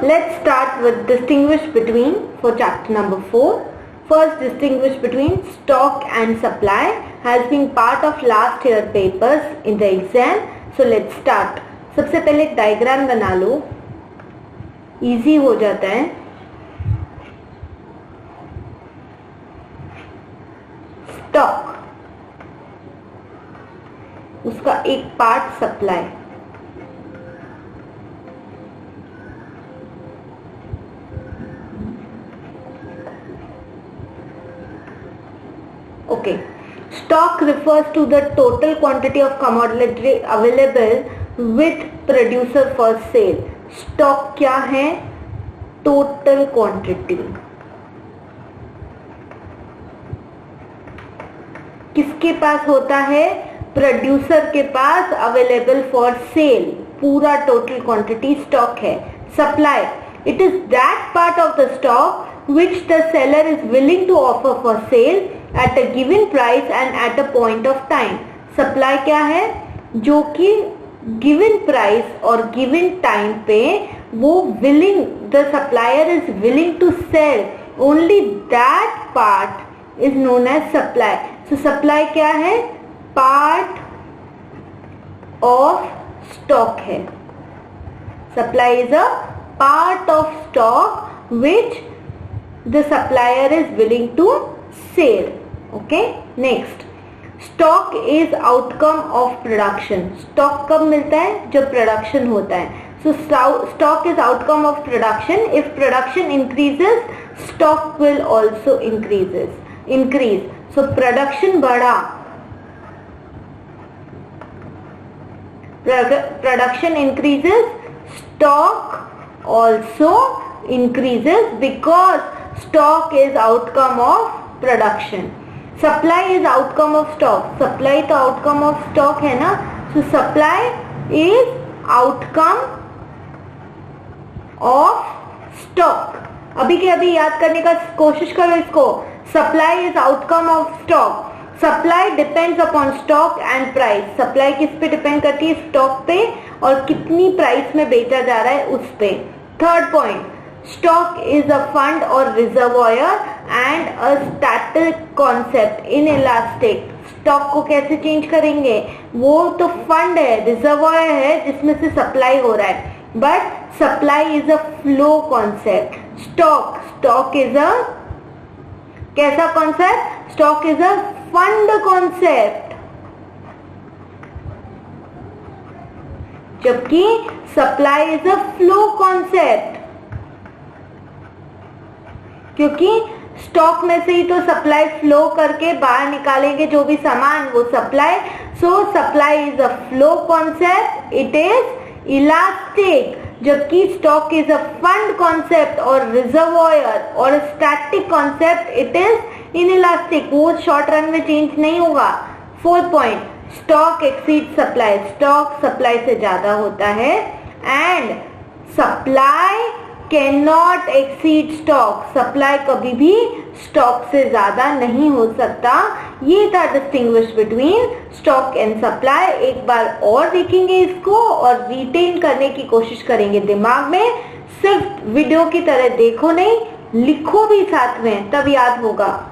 Let's start with distinguish between for chapter number 4. First, distinguish between stock and supply has been part of last year papers in the exam. So let's start. सबसे पहले एक diagram बना लो, easy हो जाता है. Stock, उसका एक part supply. Okay. Stock refers to the total quantity of commodity available with producer for sale. Stock क्या है? Total quantity. किसके पास होता है? प्रोड्यूसर के पास अवेलेबल फॉर सेल. पूरा टोटल क्वांटिटी स्टॉक है. Supply, it is that part of the stock which the seller is willing to offer for sale at a given price and at a point of time. Supply क्या है? जो कि given price और given time पे वो willing, the supplier is willing to sell, only that part is known as supply. So supply क्या है? Part of stock है. Supply is a part of stock which the supplier is willing to sell. Okay, next, stock is outcome of production. Stock कब मिलता है? जब production होता है. So stock is outcome of production. If production increases, stock will also increase. So production बढ़ा, production increases, stock also increases because stock is outcome of production. Supply is outcome of stock. Supply तो outcome of stock है ना. So supply is outcome of stock. अभी के अभी याद करने का कोशिश करो इसको. Supply is outcome of stock. Supply depends upon stock and price. Supply किस पे डिपेंड करती है? स्टॉक पे और कितनी प्राइस में बेचा जा रहा है उस पे. Third point, stock is a fund or reservoir and a static concept. Inelastic. stock को कैसे चेंज करेंगे? वो तो फंड है, रिजर्वायर है जिसमें से सप्लाई हो रहा है, but supply is a flow concept. Stock is a कैसा concept? Stock is a fund concept, जबकि supply is a flow concept. क्योंकि स्टॉक में से ही तो सप्लाई फ्लो करके बाहर निकालेंगे जो भी सामान, वो supply. So supply is a flow concept, it is elastic, जबकि stock is a fund concept और रिजर्वायर और static concept, it is inelastic. वो शॉर्ट रन में चेंज नहीं होगा. Fourth point, stock exceed supply. Stock supply से ज्यादा होता है and supply can not exceed stock. Supply कभी भी स्टॉक से ज्यादा नहीं हो सकता. ये था distinguish between stock and supply. एक बार और देखेंगे इसको और रिटेन करने की कोशिश करेंगे दिमाग में. सिर्फ वीडियो की तरह देखो नहीं, लिखो भी साथ में, तब याद होगा.